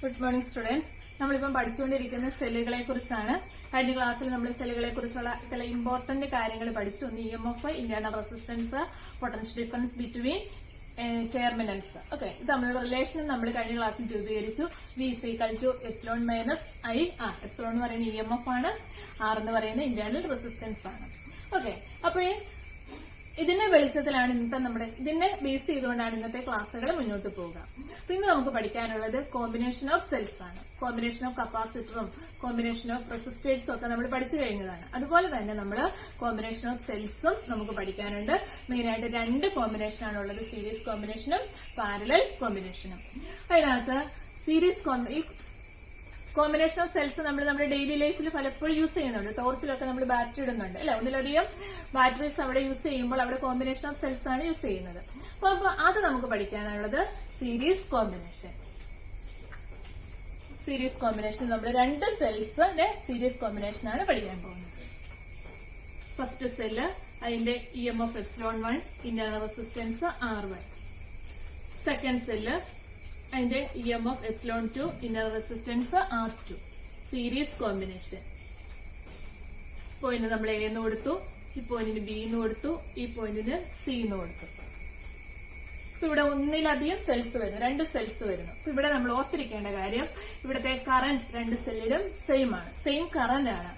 Good morning students. നമ്മളിപ്പം പഠിച്ചുകൊണ്ടിരിക്കുന്ന സെല്ലുകളെ കുറിച്ചാണ്. കഴിഞ്ഞ ക്ലാസ്സിൽ നമ്മൾ സെല്ലുകളെ കുറിച്ചുള്ള ചില ഇമ്പോർട്ടന്റ് കാര്യങ്ങൾ പഠിച്ചു. ഒന്ന് EMF, internal resistance, potential difference between terminals. Okay, ഇത് തമ്മിലുള്ള റിലേഷൻ നമ്മൾ കഴിഞ്ഞ ക്ലാസ്സിൽ രൂപീകരിച്ചു. V = ε minus I. എപ്സിലോൺ എന്ന് പറയുന്നത് EMF ആണ്, R എന്ന് പറയുന്നത് ഇന്റേണൽ റെസിസ്റ്റൻസ് ആണ്. ഓക്കെ, അപ്പൊ ഇതിന്റെ വെളിച്ചത്തിലാണ് ഇതിനെ ബേസ് ചെയ്തുകൊണ്ടാണ് ഇന്നത്തെ ക്ലാസ്സുകൾ മുന്നോട്ട് പോവുക. പിന്നെ നമുക്ക് പഠിക്കാനുള്ളത് കോമ്പിനേഷൻ ഓഫ് സെൽസ് ആണ്. കോമ്പിനേഷൻ ഓഫ് കപ്പാസിറ്ററും കോമ്പിനേഷൻ ഓഫ് റെസിസ്റ്റേഴ്സും ഒക്കെ നമ്മൾ പഠിച്ചു കഴിഞ്ഞതാണ്. അതുപോലെ തന്നെ നമ്മൾ കോമ്പിനേഷൻ ഓഫ് സെൽസും നമുക്ക് പഠിക്കാനുണ്ട്. മെയിനായിട്ട് രണ്ട് കോമ്പിനേഷൻ ആണുള്ളത്, സീരീസ് കോമ്പിനേഷനും പാരലൽ കോമ്പിനേഷനും. അതിനകത്ത് സീരീസ് കോമ്പിനേഷൻ ഓഫ് സെൽസ് നമ്മൾ നമ്മുടെ ഡെയിലി ലൈഫിൽ പലപ്പോഴും യൂസ് ചെയ്യുന്നുണ്ട്. ടോർച്ചിലൊക്കെ നമ്മൾ ബാറ്ററി ഇടുന്നുണ്ട് അല്ലെ, ഒന്നിലധികം ബാറ്ററീസ് അവിടെ യൂസ് ചെയ്യുമ്പോൾ അവിടെ കോമ്പിനേഷൻ ഓഫ് സെൽസ് ആണ് യൂസ് ചെയ്യുന്നത്. അപ്പൊ അത് നമുക്ക് പഠിക്കാനുള്ളത് സീരീസ് കോമ്പിനേഷൻ. സീരീസ് കോമ്പിനേഷൻ നമ്മൾ രണ്ട് സെൽസിന്റെ സീരീസ് കോമ്പിനേഷൻ ആണ് പഠിക്കാൻ പോകുന്നത്. ഫസ്റ്റ് സെല്ല്, അതിന്റെ EMF ε1, internal resistance R1. Second cell, അതിന്റെ EMF ε2, internal resistance R2. Series combination. Point നമ്മൾ A എന്ന് കൊടുത്തു, ഈ പോയിന്റിന് B എന്ന് കൊടുത്തു, ഈ പോയിന്റിന് C എന്ന് കൊടുത്തു. ഇവിടെ ഒന്നിലധികം സെൽസ് വരുന്നു, രണ്ട് സെൽസ് വരുന്നു. അപ്പൊ ഇവിടെ നമ്മൾ ഓർത്തിരിക്കേണ്ട കാര്യം, ഇവിടുത്തെ കറന്റ് രണ്ട് സെല്ലിലും സെയിം ആണ്, സെയിം കറന്റ് ആണ്.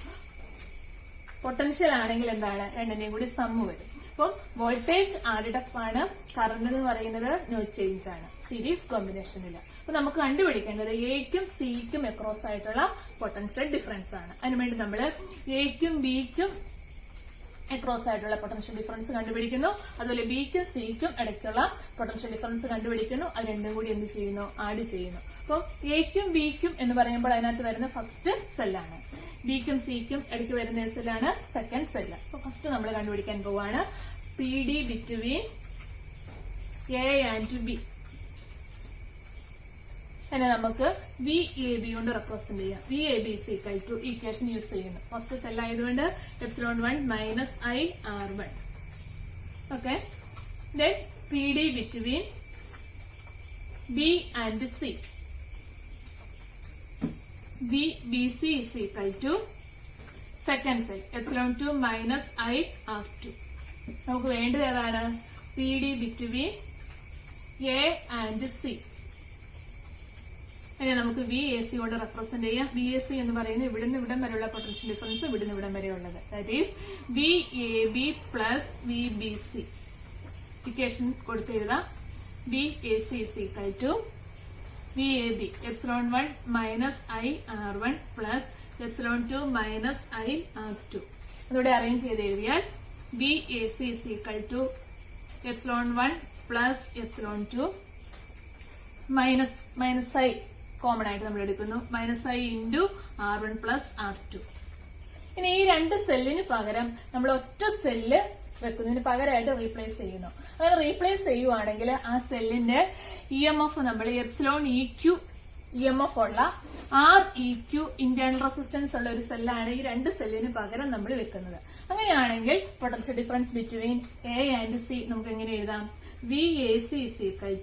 പൊട്ടൻഷ്യൽ ആണെങ്കിൽ എന്താണ്, രണ്ടിന്റെയും കൂടി സമ്മ് വരും. അപ്പം വോൾട്ടേജ് ആഡഡ് അപ്പ് ആണ്, കറന്റ് എന്ന് പറയുന്നത് നോ ചേഞ്ച് ആണ് സീരീസ് കോമ്പിനേഷനിൽ. അപ്പൊ നമുക്ക് കണ്ടുപിടിക്കേണ്ടത് എയ്ക്കും സിക്കും അക്രോസ് ആയിട്ടുള്ള പൊട്ടൻഷ്യൽ ഡിഫറൻസ് ആണ്. അതിനുവേണ്ടി നമ്മൾ എയ്ക്കും ബിക്കും അക്രോസ് ആയിട്ടുള്ള പൊട്ടൻഷ്യൽ ഡിഫറൻസ് കണ്ടുപിടിക്കുന്നു. അതുപോലെ ബിക്കും സിക്കും ഇടയ്ക്കുള്ള പൊട്ടൻഷ്യൽ ഡിഫറൻസ് കണ്ടുപിടിക്കുന്നു. അത് രണ്ടും കൂടി എന്ത് ചെയ്യുന്നു, ആഡ് ചെയ്യുന്നു. അപ്പം എയ്ക്കും ബിക്കും എന്ന് പറയുമ്പോൾ അതിനകത്ത് വരുന്ന ഫസ്റ്റ് സെല്ലാണ്, ബിക്കും സിക്കും ഇടയ്ക്ക് വരുന്ന സെല്ലാണ് സെക്കൻഡ് സെല്ല്. അപ്പൊ ഫസ്റ്റ് നമ്മൾ കണ്ടുപിടിക്കാൻ പോവാണ് PD between A and B. അതിനെ നമുക്ക് VAB കൊണ്ട് റെപ്രസെന്റ് ചെയ്യാം. VAB = ഇക്വേഷൻ യൂസ് ചെയ്യുന്നു. ഫസ്റ്റ് സെൽ ആയതുകൊണ്ട് ε1 minus I R1. Okay, then PD between B and C. VBC = second cell ε2 minus I R2. നമുക്ക് വേണ്ടത് ഏതാണ്, PD ബിറ്റ്വീൻ A ആൻഡ് C. അതിനെ നമുക്ക് VAC കൊണ്ട് റെപ്രസെന്റ് ചെയ്യാം. VAC എന്ന് പറയുന്നത് ഇവിടുന്ന് ഇവിടം വരെയുള്ള പൊട്ടൻഷ്യൽ ഡിഫറൻസ് ഇവിടുന്ന് ഇവിടം വരെ ഉള്ളത്. That is VAB plus VBC. Equation കൊടുത്തെഴുതാം. VAC = VAB ε1 minus I R1 plus ε2 minus I R2. അതോടെ അറേഞ്ച് ചെയ്ത് എഴുതിയാൽ VAC = ε1 plus ε2 minus I common ആയിട്ട് നമ്മൾ എടുക്കുന്നു, minus I into R1 plus R2. ഇനി ഈ രണ്ട് സെല്ലിന് പകരം നമ്മൾ ഒറ്റ സെല്ല് വെക്കുന്നതിന് പകരമായിട്ട് റീപ്ലേസ് ചെയ്യുന്നു. അങ്ങനെ റീപ്ലേസ് ചെയ്യുവാണെങ്കിൽ ആ സെല്ലിന്റെ EMF നമ്മൾ εEQ EMF ഉള്ള REQ ഇന്റേണൽ റെസിസ്റ്റൻസ് ഉള്ള ഒരു സെല്ലാണ് ഈ രണ്ട് സെല്ലിന് പകരം നമ്മൾ വെക്കുന്നത്. അങ്ങനെയാണെങ്കിൽ പൊട്ടൻഷ്യൽ ഡിഫറൻസ് ബിറ്റ്വീൻ A ആൻഡ് C നമുക്ക് എങ്ങനെ എഴുതാം, VAC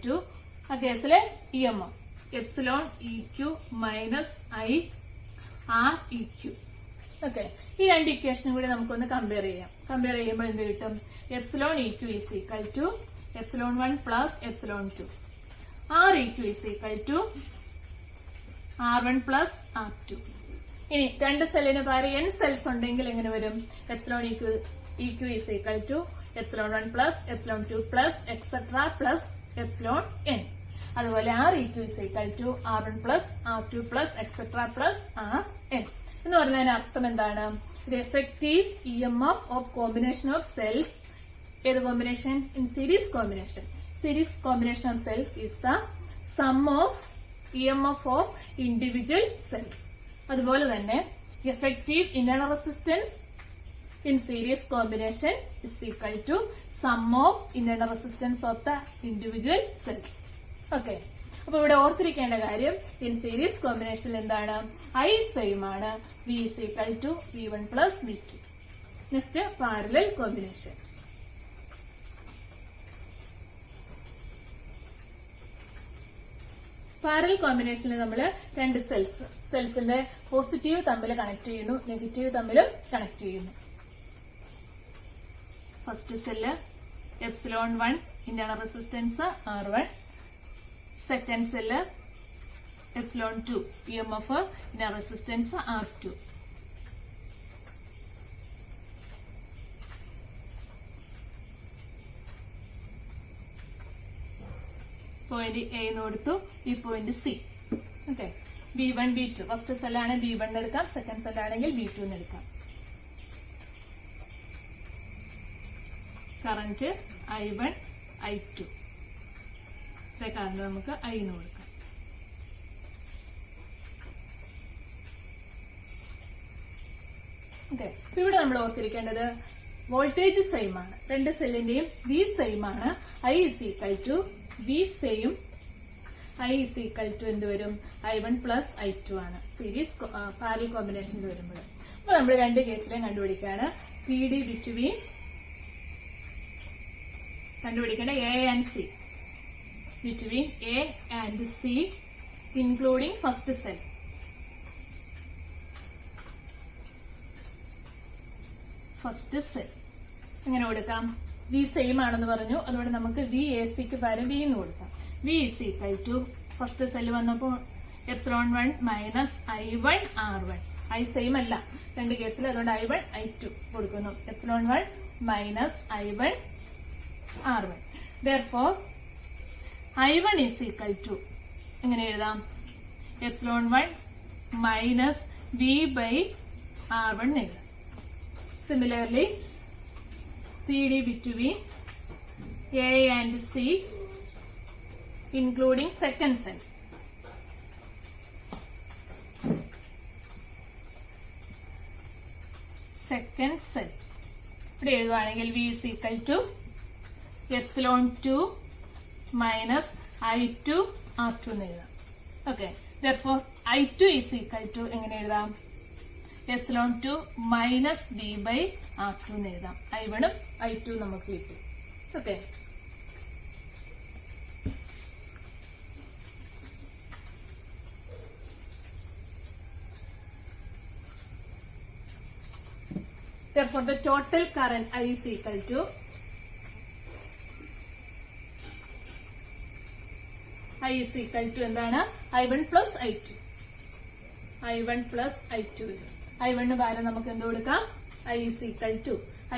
= ആ കേസിലെ EMF εEQ minus I REQ. Okay, ഈ രണ്ട് ഇക്വേഷനും കൂടി നമുക്കൊന്ന് കമ്പയർ ചെയ്യാം. കമ്പയർ ചെയ്യുമ്പോൾ എന്ത് കിട്ടും, εEQ = ε1 plus ε2, REQ = R1 plus R2. ഇനി രണ്ട് സെല്ലിന് പകരം N സെൽസ് ഉണ്ടെങ്കിൽ എങ്ങനെ വരും, εEQ = ε1 plus ε2 plus etcetera plus εN. അതുപോലെ REQ = R1 plus R2 plus etcetera plus RN എന്ന് പറഞ്ഞതിന് അർത്ഥം എന്താണ്, ഇത് effective EMF of combination of cells. ഏത് combination, in series combination. Series combination of cell is the sum of EMF of individual cells. അതുപോലെ തന്നെ effective internal resistance in series combination is equal to sum of internal resistance of the individual cells. Okay. അപ്പൊ ഇവിടെ ഓർത്തിരിക്കേണ്ട കാര്യം, in series കോമ്പിനേഷനിൽ എന്താണ്, I same ആണ്, V = V1 plus V2. Next parallel combination. Parallel കോമ്പിനേഷനിൽ നമ്മൾ രണ്ട് സെൽസിന്റെ പോസിറ്റീവ് തമ്മിൽ കണക്ട് ചെയ്യുന്നു, നെഗറ്റീവ് തമ്മിലും കണക്ട് ചെയ്യുന്നു. First cell ε1 internal resistance R1, second cell ε2 EMF internal resistance R2. Point A എന്ന് കൊടുത്തു, ഈ point C. Okay, B1 B2 first സെല്ലാണ് B1 എന്ന് എടുക്കാം, സെക്കൻഡ് സെല്ലാണെങ്കിൽ B2 എന്ന് എടുക്കാം. കറന്റ് I1 I2, കറന്റ് നമുക്ക് I എന്ന് കൊടുക്കാം. ഓക്കെ, ഇവിടെ നമ്മൾ ഓർത്തിരിക്കേണ്ടത് വോൾട്ടേജ് സെയിം ആണ്, രണ്ട് സെല്ലിന്റെയും V സെയിം ആണ്. I = V സെയിം, I = എന്ത് വരും, I1 + I2 ആണ് സീരീസ് പാരലൽ കോമ്പിനേഷനിൽ വരുമ്പോൾ. അപ്പൊ നമ്മൾ രണ്ട് കേസിലെയും കണ്ടുപിടിക്കാണ്. PD ബിറ്റ്വീൻ കണ്ടുപിടിക്കേണ്ട A and C, between A and C including first cell. First cell എങ്ങനെ കൊടുക്കാം, V സെയിം ആണെന്ന് പറഞ്ഞു, അതുകൊണ്ട് നമുക്ക് VACക്ക് പകരം V എന്ന് കൊടുക്കാം. V = ഫസ്റ്റ് സെല്ല് വന്നപ്പോൾ ε1 - I1 R1, I സെയിം അല്ല രണ്ട് കേസിൽ, അതുകൊണ്ട് I1 I2 കൊടുക്കുന്നു. ε1 - I1 R1. Therefore I1 = എങ്ങനെ എഴുതാം, ε1 - V/R1 എഴുതാം. Similarly, PD between A and C including second cell. Second cell. ഇവിടെ എഴുതുവാണെങ്കിൽ V = ε2 - I2 R2 എന്ന് എഴുതാം. ഓക്കെ, therefore I2 = എങ്ങനെ എഴുതാം, ε2 - V/R2 എന്ന് എഴുതാം. I1 ഉം I2 നമുക്ക് കിട്ടും. Okay, therefore the total current I = എന്താണ്, I1 + I2. I1 + I2 വരും. I1 പകരം നമുക്ക് എന്ത് കൊടുക്കാം, I =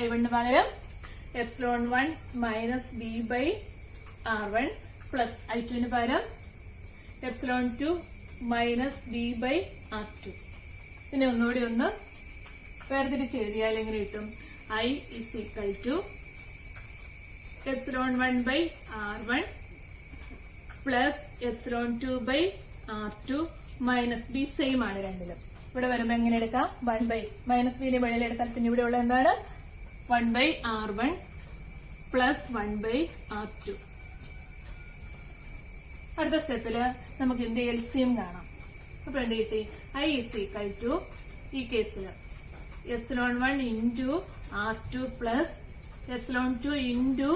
I1 പകരം ε1 - V/R1 പ്ലസ് I2 പകരം ε2 - V/R2. പിന്നെ ഒന്നുകൂടി ഒന്ന് വേർതിരിച്ച് എഴുതിയാൽ എങ്ങനെ കിട്ടും, I = ε1/R1 plus ε2/R2 minus B same ആണ് രണ്ടിലും. ഇവിടെ വരുമ്പോ എങ്ങനെ എടുക്കാം, 1 - B വെളിയിൽ എടുത്താൽ പിന്നെ ഇവിടെ ഉള്ള എന്താണ്, 1/R1 പ്ലസ് 1/R2. അടുത്ത സ്റ്റെപ്പില് നമുക്ക് ഇതിന്റെ LCM കാണാം. അപ്പൊ എന്ത് കിട്ടി, I = ഈ കേസില് ε1 into R2 plus ε2 into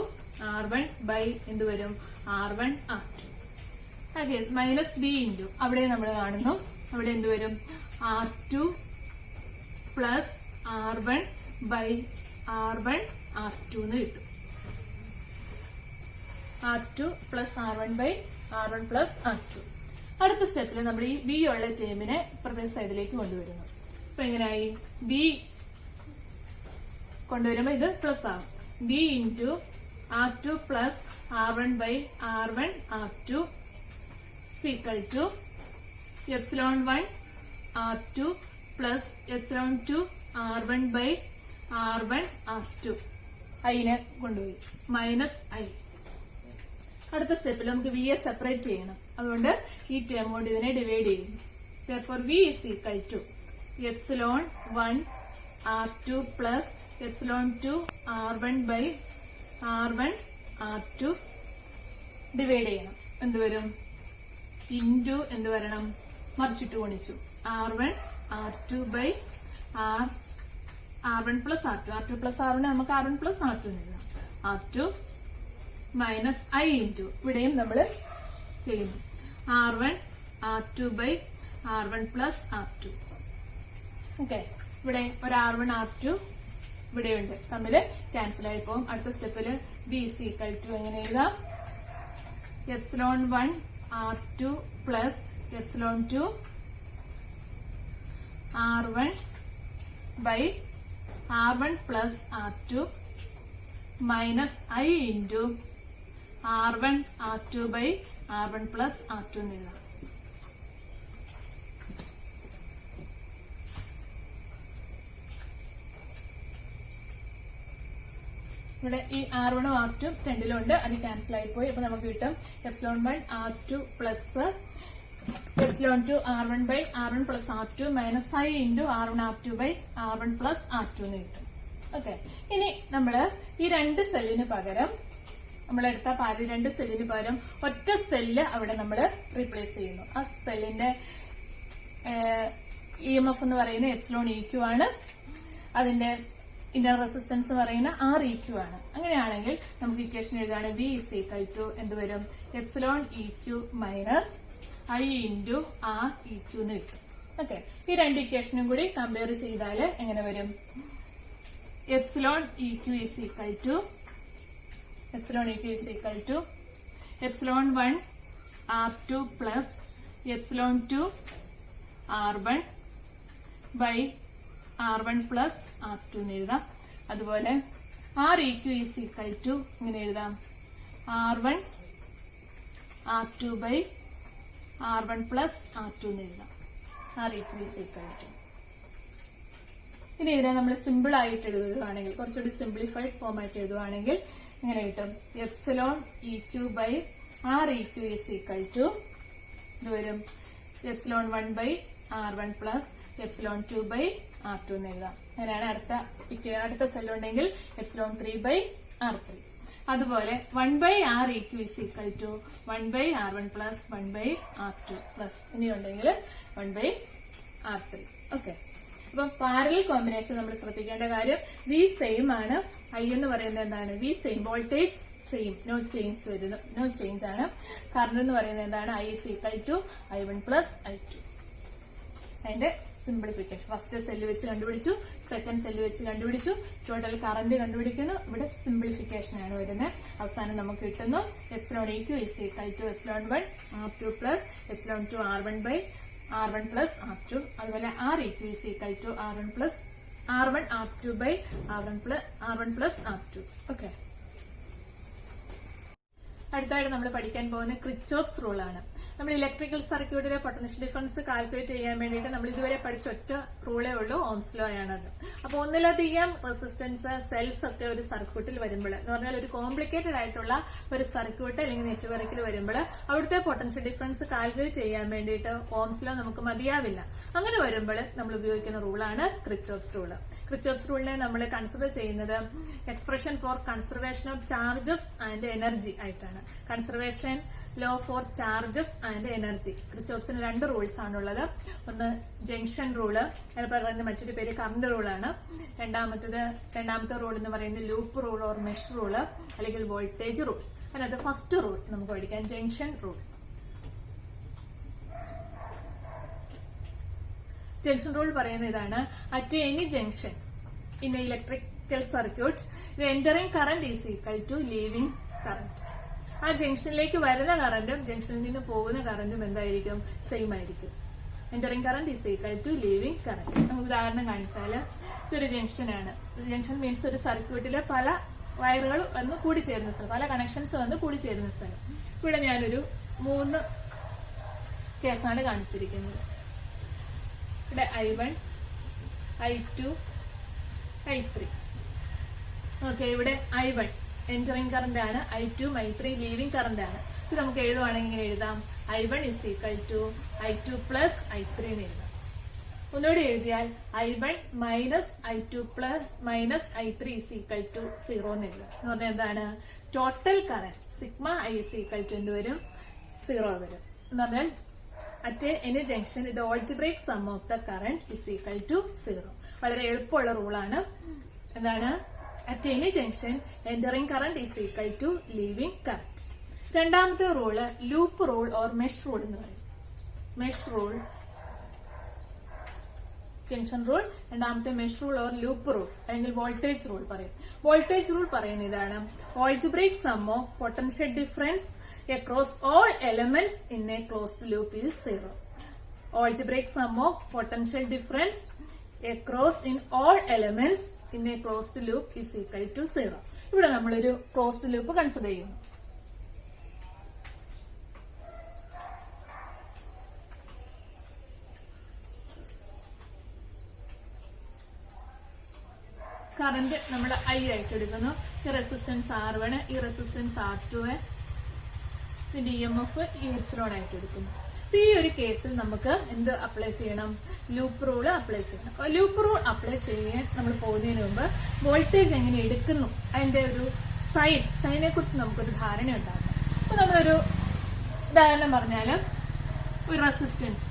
R1 by എന്ത് വരും, R1 R2. Minus B into അവിടെ നമ്മൾ കാണുന്നു, അവിടെ എന്ത് വരും, R2 plus R1 by R1 R2 എന്ന് കിട്ടും. R2 plus R1 by R1 plus R2. അടുത്ത സ്റ്റെപ്പിൽ നമ്മൾ ഈ B ഉള്ള ടേമിനെ ഇപ്പുറത്തെ സൈഡിലേക്ക് കൊണ്ടുവരുന്നു. അപ്പൊ എങ്ങനെയായി, B കൊണ്ടുവരുമ്പോ ഇത് പ്ലസ് ആവും. B into R2 plus R1 by R1 R2 = ε1 R2 plus ε2 R1 by R1 R2. ഐനെ കൊണ്ടുപോയി മൈനസ് I. അടുത്ത സ്റ്റെപ്പിൽ നമുക്ക് V സെപ്പറേറ്റ് ചെയ്യണം, അതുകൊണ്ട് ഈ ടേം കൊണ്ട് ഇതിനെ ഡിവൈഡ് ചെയ്യുന്നു. therefore V = ε1 R2 plus ε2 R1 by R1 R2 divide ചെയ്യണം. എന്ത് വരും, ഇൻറ്റു എന്ത് വരണം, മറിച്ചിട്ട് ഗുണിച്ചു R1 R2 by R1 plus R2. R2 plus R1 നമുക്ക് R1 പ്ലസ് R2 എന്ന് എഴുതാം. R2 മൈനസ് I ഇൻറ്റു ഇവിടെയും നമ്മൾ ചെയ്യുന്നു R1 R2 by R1 plus R2. Okay, ഇവിടെ ഒരു R1 R2 ഇവിടെയുണ്ട്, തമ്മില് ക്യാൻസൽ ആയി പോകും. അടുത്ത സ്റ്റെപ്പില് B is equal to എങ്ങനെ എഴുതാം? ε1 R2 plus ε2 R1 by R1 plus R2 minus I into R1 R2 by R1 plus R2 എന്ന് എഴുതാം. ഇവിടെ ഈ R1 R2 രണ്ടിലുണ്ട്, അത് ക്യാൻസൽ ആയി പോയി. അപ്പൊ നമുക്ക് കിട്ടും ε1 R2 plus ε2 R1 by R1 plus R2 minus I into R1 R2 by R1 plus R2 എന്ന് കിട്ടും. ഓക്കെ, ഇനി നമ്മള് ഈ രണ്ട് സെല്ലിന് പകരം നമ്മളെടുത്ത രണ്ട് സെല്ലിന് പകരം ഒറ്റ സെല്ല് അവിടെ നമ്മൾ റീപ്ലേസ് ചെയ്യുന്നു. ആ സെല്ലിന്റെ EMF എന്ന് പറയുന്ന ε-EQ ആണ്, അതിന്റെ ഇന്റർ റെസിസ്റ്റൻസ് എന്ന് പറയുന്ന REQ ആണ്. അങ്ങനെയാണെങ്കിൽ നമുക്ക് equation എഴുതാണ് V is equal to എന്ത് വരും? ε-EQ minus I into REQ എന്ന് കിട്ടും. ഓക്കെ, ഈ രണ്ട് ഇക്വേഷനും കൂടി കമ്പയർ ചെയ്താൽ എങ്ങനെ വരും? ε-EQ is equal to ε1 R2 plus ε2 R1 by R1 plus R2 എന്ന് എഴുതാം. അതുപോലെ REQ is equal to ഇങ്ങനെ എഴുതാം, R1 R2 by R1 plus R2 എന്ന് എഴുതാം. REQ is equal to. ഇനി ഇതിനെ നമ്മൾ സിമ്പിൾ ആയിട്ട് എഴുതുകയാണെങ്കിൽ, കുറച്ചുകൂടി സിംപ്ലിഫൈഡ് ഫോമായിട്ട് എഴുതുകയാണെങ്കിൽ ഇങ്ങനെ കിട്ടും, ε-EQ by REQ is equal to ഇത് വരും ε1 by R1 plus ε2 by R2 എന്ന് എഴുതാം. അങ്ങനെയാണ് അടുത്ത സെല്ലുണ്ടെങ്കിൽ ε3 by R3. അതുപോലെ 1 by REQ is equal to 1 by R1 plus 1 by R2 plus ഇനിയുണ്ടെങ്കിൽ 1 by R3. Okay, അപ്പൊ പാരലൽ കോമ്പിനേഷൻ നമ്മൾ ശ്രദ്ധിക്കേണ്ട കാര്യം V സെയിം ആണ്. I എന്ന് പറയുന്നത് എന്താണ്? V same, voltage same, no change ആണ്. കറണ്ട് എന്ന് പറയുന്നത് എന്താണ്? I is equal to I1 plus I2. അതിന്റെ സിംപ്ലിഫിക്കേഷൻ, ഫസ്റ്റ് സെല്ല് വെച്ച് കണ്ടുപിടിച്ചു, സെക്കൻഡ് സെല്ല് വെച്ച് കണ്ടുപിടിച്ചു, ടോട്ടൽ കറന്റ് കണ്ടുപിടിക്കുന്നു. ഇവിടെ സിംപ്ലിഫിക്കേഷൻ ആണ് വരുന്നത്. അവസാനം നമുക്ക് കിട്ടുന്നു ε-EQ is equal to ε1 R2 plus ε2 R1 by R1 plus R2. അതുപോലെ REQ is equal to R1 R2 by R1 plus R2. Okay, അടുത്തായിട്ട് നമ്മൾ പഠിക്കാൻ പോകുന്ന ക്രിച്ചോഫ്സ് റൂൾ ആണ്. നമ്മൾ ഇലക്ട്രിക്കൽ സർക്യൂട്ടിലെ പൊട്ടൻഷ്യൽ ഡിഫറൻസ് കാൽക്കുലേറ്റ് ചെയ്യാൻ വേണ്ടിയിട്ട് നമ്മൾ ഇതുവരെ പഠിച്ച ഒറ്റ റൂളേ ഉള്ളൂ, ഓംസ് ലോ ആണത്. അപ്പൊ ഒന്നിലധികം റെസിസ്റ്റൻസ് സെൽസ് ഒക്കെ ഒരു സർക്യൂട്ടിൽ വരുമ്പോൾ, എന്ന് പറഞ്ഞാൽ ഒരു കോംപ്ലിക്കേറ്റഡ് ആയിട്ടുള്ള ഒരു സർക്യൂട്ട് അല്ലെങ്കിൽ നെറ്റ്വർക്കിൽ വരുമ്പോൾ അവിടുത്തെ പൊട്ടൻഷ്യൽ ഡിഫറൻസ് കാൽക്കുലേറ്റ് ചെയ്യാൻ വേണ്ടിയിട്ട് ഓംസ് ലോ നമുക്ക് മതിയാവില്ല. അങ്ങനെ വരുമ്പോൾ നമ്മൾ ഉപയോഗിക്കുന്ന റൂളാണ് ക്രിച്ചോഫ്സ് റൂൾ. ക്രിച്ചോഫ്സ് റൂളിനെ നമ്മൾ കൺസിഡർ ചെയ്യുന്നത് expression for conservation of charges and energy ആയിട്ടാണ്. Conservation law for charges and energy. ക്രിച്ചോഫ്സിന് രണ്ട് റൂൾസ് ആണുള്ളത്. ഒന്ന് ജംഗ്ഷൻ റൂള്, അതിന് പറയുന്ന മറ്റൊരു പേര് കറന്റ് റൂളാണ്. രണ്ടാമത്തെ റൂൾ എന്ന് പറയുന്നത് loop rule or mesh rule അല്ലെങ്കിൽ വോൾട്ടേജ് റൂൾ. അതിനകത്ത് ഫസ്റ്റ് റൂൾ നമുക്ക് പഠിക്കാം, ജംഗ്ഷൻ റൂൾ. ജംഗ്ഷൻ റൂൾ പറയുന്ന ഇതാണ്, at any junction in electrical circuit the entering current is equal to leaving current. ആ ജംഗ്ഷനിലേക്ക് വരുന്ന കറന്റും ജംഗ്ഷനിൽ നിന്ന് പോകുന്ന കറന്റും എന്തായിരിക്കും? സെയിം ആയിരിക്കും. Entering current is equal to leaving current. നമുക്ക് ഉദാഹരണം കാണിച്ചാൽ ഇതൊരു ജംഗ്ഷനാണ്. ജംഗ്ഷൻ മീൻസ് ഒരു സർക്യൂട്ടിലെ പല വയറുകൾ വന്ന് കൂടിച്ചേരുന്ന സ്ഥലം, പല കണക്ഷൻസ് വന്ന് കൂടിച്ചേരുന്ന സ്ഥലം. ഇവിടെ ഞാനൊരു 3 കേസാണ് കാണിച്ചിരിക്കുന്നത്. ഇവിടെ I1, I2, I3. ഓക്കെ, ഇവിടെ I1 എന്ററിംഗ് കറന്റ് ആണ്, I2 I3 ലീവിംഗ് കറന്റ് ആണ്. ഇത് നമുക്ക് എഴുതുവാണെങ്കിൽ ഇങ്ങനെ എഴുതാം, I1 is equal to I2 plus I3 എന്ന് എഴുതാം. ഒന്നുകൂടി എഴുതിയാൽ I1 minus I2 plus minus I3 is equal to 0 എന്ന് എഴുതാം. എന്ന് പറഞ്ഞാൽ എന്താണ്? Total current sigma I is equal to എന്ത് വരും? 0 വരും. എന്ന് പറഞ്ഞാൽ at any junction the algebraic sum of the current is equal to 0. വളരെ എളുപ്പമുള്ള റൂളാണ്. എന്താണ്? at any junction entering current is equal to leaving current. രണ്ടാമത്തെ rule loop rule or mesh rule എന്ന് പറയും. Mesh rule, junction rule. രണ്ടാമത്തെ mesh rule or loop rule അല്ലെങ്കിൽ voltage rule പറയും. Voltage rule പറയുന്ന ഇതാണ്: algebraic sum of potential difference across all elements in a closed loop is 0. Algebraic sum of potential difference across in all elements in a closed loop is equal to 0. ഇവിടെ നമ്മളൊരു closed loop consider ചെയ്യുന്നു. Current നമ്മൾ I ആയിട്ട് എടുക്കുന്നു. ഈ resistance R1, ഈ resistance R2, ഇതിന്റെ EMF epsilon ആയിട്ട് എടുക്കുന്നു. ഈ ഒരു കേസിൽ നമുക്ക് എന്ത് അപ്ലൈ ചെയ്യണം? ലൂപ്പ് റൂൾ അപ്ലൈ ചെയ്യണം. ലൂപ്പ് റൂൾ അപ്ലൈ ചെയ്യാൻ നമ്മൾ പോകുന്നതിന് മുമ്പ് വോൾട്ടേജ് എങ്ങനെ എടുക്കുന്നു അതിന്റെ ഒരു സൈനെ കുറിച്ച് നമുക്കൊരു ധാരണ ഉണ്ടാകും. അപ്പൊ നമ്മളൊരു ഉദാഹരണം പറഞ്ഞാല് ഒരു റെസിസ്റ്റൻസ്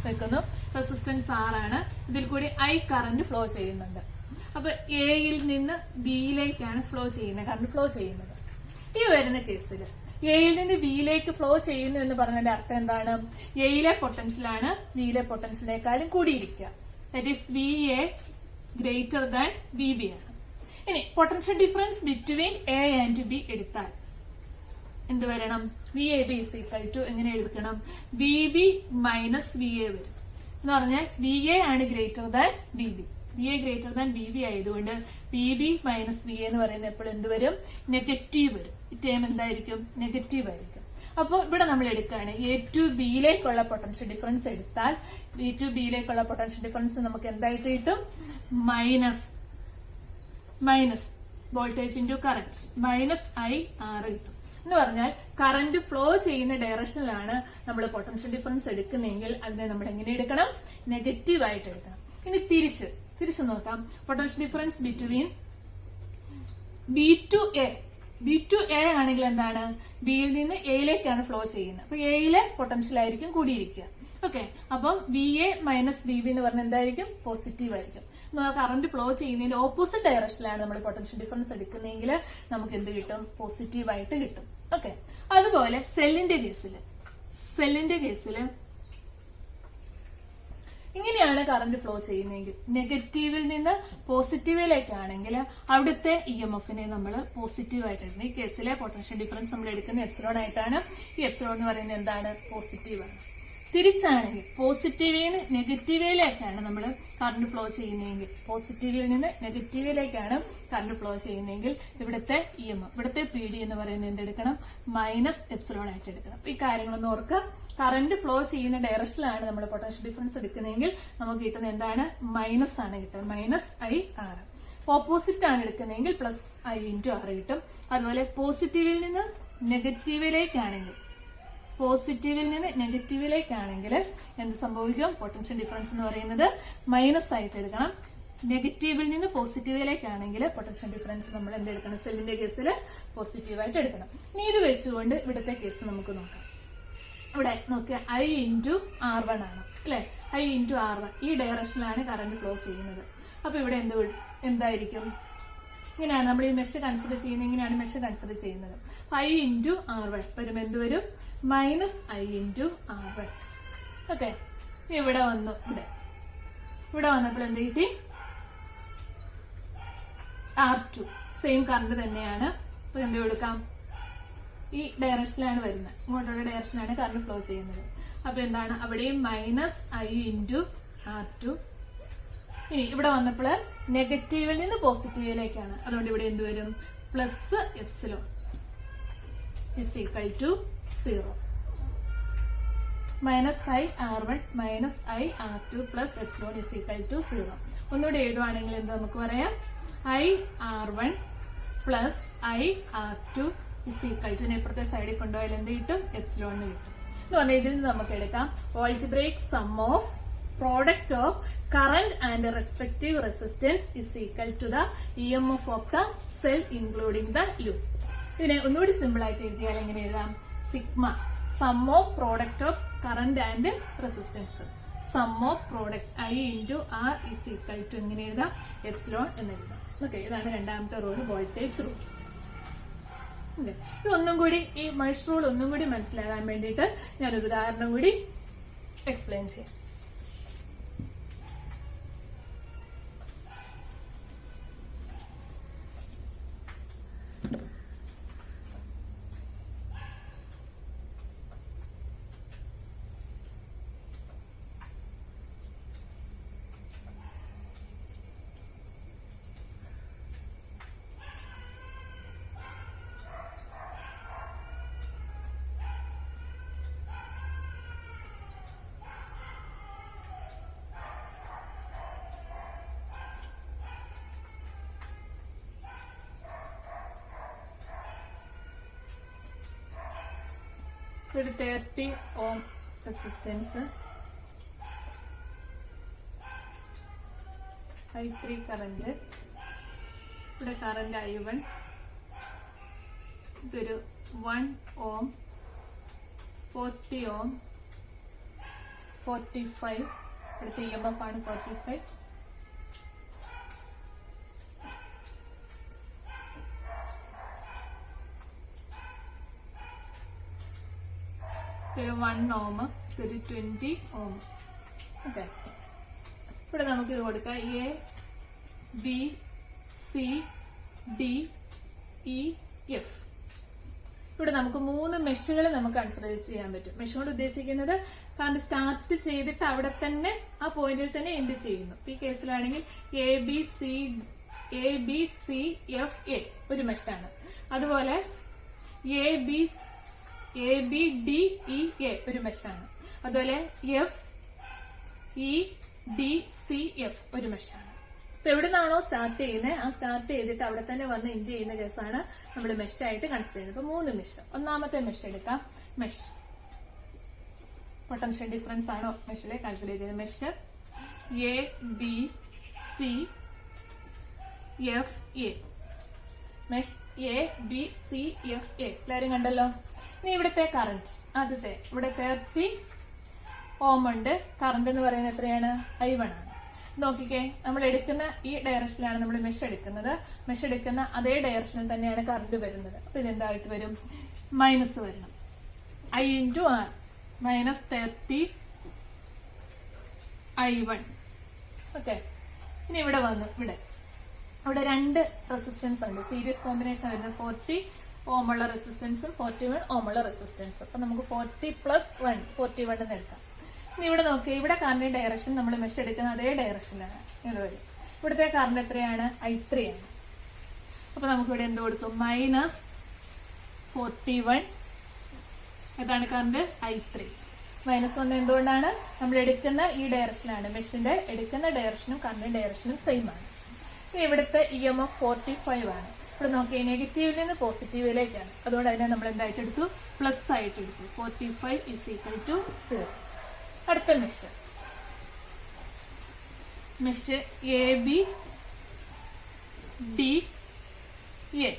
വെക്കുന്നു. റെസിസ്റ്റൻസ് R ആണ്. ഇതിൽ കൂടി I കറന്റ് ഫ്ലോ ചെയ്യുന്നുണ്ട്. അപ്പൊ എയിൽ നിന്ന് ബിയിലേക്കാണ് ഫ്ലോ ചെയ്യുന്നത്, കറന്റ് ഫ്ലോ ചെയ്യുന്നത്. ഈ വരുന്ന കേസിൽ എയിൽ നിന്ന് ബിയിലേക്ക് ഫ്ലോ ചെയ്യുന്നു എന്ന് പറഞ്ഞതിന്റെ അർത്ഥം എന്താണ്? എയിലെ പൊട്ടൻഷ്യലാണ് ബിയിലെ പൊട്ടൻഷ്യലിനേക്കാളും കൂടിയിരിക്കുക. That is VA greater than VB ആണ്. ഇനി potential difference between A and B എടുത്താൽ എന്ത് വരണം? VAB is equal to എങ്ങനെ എടുക്കണം? VB മൈനസ് VA വരും. എന്ന് പറഞ്ഞാൽ VA ആണ് greater than VB. VA greater than VB ആയതുകൊണ്ട് VB മൈനസ് VA എന്ന് പറയുന്നത് എപ്പോഴും എന്ത് വരും? നെഗറ്റീവ് വരും. ഈ ടേം എന്തായിരിക്കും? നെഗറ്റീവ് ആയിരിക്കും. അപ്പോൾ ഇവിടെ നമ്മൾ എടുക്കുകയാണ് A to B യിലേക്കുള്ള പൊട്ടൻഷ്യൽ ഡിഫറൻസ് എടുത്താൽ B to B യിലേക്കുള്ള പൊട്ടൻഷ്യൽ ഡിഫറൻസ് നമുക്ക് എന്തായിട്ട് കിട്ടും? Minus voltage into current -IR കിട്ടും. എന്ന് പറഞ്ഞാൽ കറന്റ് ഫ്ലോ ചെയ്യുന്ന ഡയറക്ഷനിലാണ് നമ്മൾ പൊട്ടൻഷ്യൽ ഡിഫറൻസ് എടുക്കുന്നതെങ്കിൽ അതിനെ നമ്മൾ എങ്ങനെ എടുക്കണം? നെഗറ്റീവ് ആയിട്ട് എടുക്കണം. ഇനി തിരിച്ചു നോക്കാം. Potential difference between B to A ആണെങ്കിൽ എന്താണ്? ബിയിൽ നിന്ന് എയിലേക്കാണ് ഫ്ലോ ചെയ്യുന്നത്. അപ്പൊ എയിലെ പൊട്ടൻഷ്യൽ ആയിരിക്കും കൂടിയിരിക്കുക. ഓക്കെ, അപ്പം VA മൈനസ് VB എന്ന് പറഞ്ഞാൽ എന്തായിരിക്കും? പോസിറ്റീവ് ആയിരിക്കും. കറന്റ് ഫ്ലോ ചെയ്യുന്നതിന്റെ ഓപ്പോസിറ്റ് ഡയറക്ഷനിലാണ് നമ്മൾ പൊട്ടൻഷ്യൽ ഡിഫറൻസ് എടുക്കുന്നതെങ്കിൽ നമുക്ക് എന്ത് കിട്ടും? പോസിറ്റീവ് ആയിട്ട് കിട്ടും. ഓക്കെ, അതുപോലെ സെല്ലിന്റെ കേസില് ഇങ്ങനെയാണ് കറന്റ് ഫ്ലോ ചെയ്യുന്നതെങ്കിൽ നെഗറ്റീവിൽ നിന്ന് പോസിറ്റീവിലേക്കാണെങ്കിൽ അവിടുത്തെ EMFനെ നമ്മൾ പോസിറ്റീവ് ആയിട്ട് എടുക്കുന്നത്. ഈ കേസിലെ പൊട്ടൻഷ്യൽ ഡിഫറൻസ് നമ്മൾ എടുക്കുന്ന എപ്സിലോൺ ആയിട്ടാണ്. ഈ എപ്സിലോൺ എന്ന് പറയുന്നത് എന്താണ്? പോസിറ്റീവ് ആണ്. തിരിച്ചാണെങ്കിൽ പോസിറ്റീവിൽ നിന്ന് നെഗറ്റീവിലേക്കാണ് നമ്മൾ കറന്റ് ഫ്ലോ ചെയ്യുന്നതെങ്കിൽ, പോസിറ്റീവിൽ നിന്ന് നെഗറ്റീവിലേക്കാണ് കറന്റ് ഫ്ലോ ചെയ്യുന്നതെങ്കിൽ ഇവിടുത്തെ EMF, ഇവിടുത്തെ PD എന്ന് പറയുന്നത് എന്തെടുക്കണം? മൈനസ് എപ്സിലോൺ ആയിട്ട് എടുക്കണം. അപ്പൊ ഈ കാര്യങ്ങളൊന്ന് ഓർക്കുക. കറന്റ് ഫ്ലോ ചെയ്യുന്ന ഡയറക്ഷനിലാണ് നമ്മൾ പൊട്ടൻഷ്യൽ ഡിഫറൻസ് എടുക്കുന്നതെങ്കിൽ നമുക്ക് കിട്ടുന്നത് എന്താണ്? മൈനസ് ആണ് കിട്ടുന്നത്, -IR. ഓപ്പോസിറ്റ് ആണ് എടുക്കുന്നതെങ്കിൽ +I × R കിട്ടും. അതുപോലെ പോസിറ്റീവിൽ നിന്ന് നെഗറ്റീവിലേക്കാണെങ്കിൽ എന്ത് സംഭവിക്കും? പൊട്ടൻഷ്യൽ ഡിഫറൻസ് എന്ന് പറയുന്നത് മൈനസ് ആയിട്ട് എടുക്കണം. നെഗറ്റീവിൽ നിന്ന് പോസിറ്റീവിലേക്കാണെങ്കിൽ പൊട്ടൻഷ്യൽ ഡിഫറൻസ് നമ്മൾ എന്തെടുക്കണം? സെല്ലിന്റെ കേസിൽ പോസിറ്റീവായിട്ട് എടുക്കണം. ഇനി ഇത് വെച്ചുകൊണ്ട് ഇവിടുത്തെ കേസ് നമുക്ക് നോക്കാം. ഇവിടെ നോക്കിയ I × R1 ആണ് അല്ലെ? I × R1 ഈ ഡയറക്ഷനിലാണ് കറന്റ് ഫ്ലോ ചെയ്യുന്നത്. അപ്പൊ ഇവിടെ എന്തായിരിക്കും? ഇങ്ങനെയാണ് നമ്മൾ ഈ മെഷ് കൺസിഡർ ചെയ്യുന്നത്. ഇങ്ങനെയാണ് മെഷ് കൺസിഡർ ചെയ്യുന്നത്. I × R1 വരുമ്പോൾ എന്ത് വരും? -I × R1. ഓക്കെ, ഇവിടെ വന്നു. ഇവിടെ വന്നപ്പോൾ എന്ത് കിട്ടി? R2 സെയിം കറന്റ് തന്നെയാണ്. അപ്പൊ എന്ത് കൊടുക്കാം? ഈ ഡയറക്ഷനിലാണ് വരുന്നത്, ഇങ്ങോട്ടുള്ള ഡയറക്ഷനിലാണ് കറന്റ് ഫ്ലോ ചെയ്യുന്നത്. അപ്പൊ എന്താണ്? അവിടെയും -I × R2. ഇനി ഇവിടെ വന്നപ്പോൾ നെഗറ്റീവിൽ നിന്ന് പോസിറ്റീവിലേക്കാണ്. അതുകൊണ്ട് ഇവിടെ എന്ത് വരും? +ε is equal to 0. -IR1 -IR2 +ε is equal to 0. ഒന്നുകൂടെ എഴുതുവാണെങ്കിൽ എന്ത് നമുക്ക് പറയാം? IR1 +IR2 is equal to ഇപ്പുറത്തെ സൈഡിൽ കൊണ്ടുപോയാൽ എന്ത് കിട്ടും? എപ്സിലോൺ കിട്ടും. എന്ന് പറഞ്ഞാൽ ഇതിൽ നിന്ന് നമുക്ക് എടുക്കാം algebraic sum of product of current and respective resistance is equal to the EMF of the cell including the loop. ഇതിനെ ഒന്നുകൂടി സിമ്പിൾ ആയിട്ട് എഴുതിയാൽ എങ്ങനെ എഴുതാം? Sigma sum of product of current and resistance. Sum of product I × R is equal to എങ്ങനെ എഴുതാം? Epsilon എന്ന് എഴുതാം. ഓക്കെ, ഇതാണ് രണ്ടാമത്തെ റൂൾ, വോൾട്ടേജ് റൂൾ. ഇതൊന്നും കൂടി ഈ മെഷ് റൂൾ ഒന്നും കൂടി മനസ്സിലാകാൻ വേണ്ടിയിട്ട് ഞാനൊരു ഉദാഹരണം കൂടി എക്സ്പ്ലെയിൻ ചെയ്യാം. ഒരു 30 ohm റെസിസ്റ്റൻസ്, I3 കറന്റ്, ഇവിടെ കറന്റ് I1, ഇതൊരു 1 ohm, 40 ohm, 45, ഇവിടുത്തെ EMF ആണ് 45, ഒരു 1 ohm, ഒരു 20 ohm. ഓക്കെ, ഇവിടെ നമുക്ക് ഇത് കൊടുക്കാം A, B, C, D, E, F. ഇവിടെ നമുക്ക് 3 മെഷുകൾ നമുക്ക് കൺസിഡർ ചെയ്യാൻ പറ്റും. മെഷ് കൊണ്ട് ഉദ്ദേശിക്കുന്നത് കാരണം സ്റ്റാർട്ട് ചെയ്തിട്ട് അവിടെ തന്നെ ആ പോയിന്റിൽ തന്നെ എൻഡ് ചെയ്യുന്നു. ഈ കേസിലാണെങ്കിൽ ABCFA ഒരു മെഷാണ്. അതുപോലെ ABDEA ഒരു മെഷാണ്. അതുപോലെ FEDCF ഒരു മെഷാണ്. അപ്പൊ എവിടെ നിന്നാണോ സ്റ്റാർട്ട് ചെയ്യുന്നത് ആ സ്റ്റാർട്ട് ചെയ്തിട്ട് അവിടെ തന്നെ വന്ന് എൻഡ് ചെയ്യുന്ന കേസാണ് നമ്മൾ മെഷ് ആയിട്ട് കൺസിഡർ ചെയ്യുന്നത്. അപ്പൊ 3 മെഷ്. ഒന്നാമത്തെ മെഷ് എടുക്കാം. മെഷ് പൊട്ടൻഷ്യൽ ഡിഫറൻസ് ആണോ മെഷിലെ കാൽക്കുലേറ്റ് ചെയ്യുന്നത്. Mesh ABCFA. മെഷ് ABCFA എല്ലാരും കണ്ടല്ലോ. ഇനി ഇവിടുത്തെ കറന്റ് ആദ്യത്തെ ഇവിടെ 30 ohm ഉണ്ട്. കറന്റ് എന്ന് പറയുന്നത് എത്രയാണ്? I1 ആണ്. നോക്കിക്കേ, നമ്മൾ എടുക്കുന്ന ഈ ഡയറക്ഷനിലാണ് നമ്മൾ മെഷ് എടുക്കുന്നത്. മെഷ് എടുക്കുന്ന അതേ ഡയറക്ഷനിൽ തന്നെയാണ് കറന്റ് വരുന്നത്. അപ്പൊ ഇതെന്തായിട്ട് വരും? മൈനസ് വരണം. I × R minus 30 I1. Okay, ഇനി ഇവിടെ വന്നു. ഇവിടെ 2 റെസിസ്റ്റൻസ് ഉണ്ട്. സീരീസ് കോമ്പിനേഷൻ വരുന്നത് 40 ohm ഉള്ള റെസിസ്റ്റൻസും 41 ohm ഉള്ള റെസിസ്റ്റൻസും. അപ്പൊ നമുക്ക് 40 + 1 41 എന്ന് എടുക്കാം. ഇനി ഇവിടെ നോക്കി, ഇവിടെ കറന്റ് ഡയറക്ഷൻ നമ്മൾ മെഷ് എടുക്കുന്ന അതേ ഡയറക്ഷനിലാണ് ഇവിടെ വരും. ഇവിടുത്തെ കറന്റ് എത്രയാണ്? I3 ആണ്. അപ്പൊ നമുക്ക് ഇവിടെ എന്ത് കൊടുക്കും? -41. ഏതാണ് കറന്റ്? I3. -1 എന്തുകൊണ്ടാണ്? നമ്മൾ എടുക്കുന്ന ഈ ഡയറക്ഷനാണ്. മെഷിന്റെ എടുക്കുന്ന ഡയറക്ഷനും കറന്റ് ഡയറക്ഷനും സെയിം ആണ്. ഇനി ഇവിടുത്തെ EMF 45 ആണ്. ഇവിടെ നോക്കിയാൽ നെഗറ്റീവിൽ നിന്ന് പോസിറ്റീവിലേക്കാണ്. അതുകൊണ്ട് അതിനെ നമ്മൾ എന്തായിട്ട് എടുത്തു? പ്ലസ് ആയിട്ട് എടുത്തു. 45 = 0. അടുത്ത mesh ABDEA.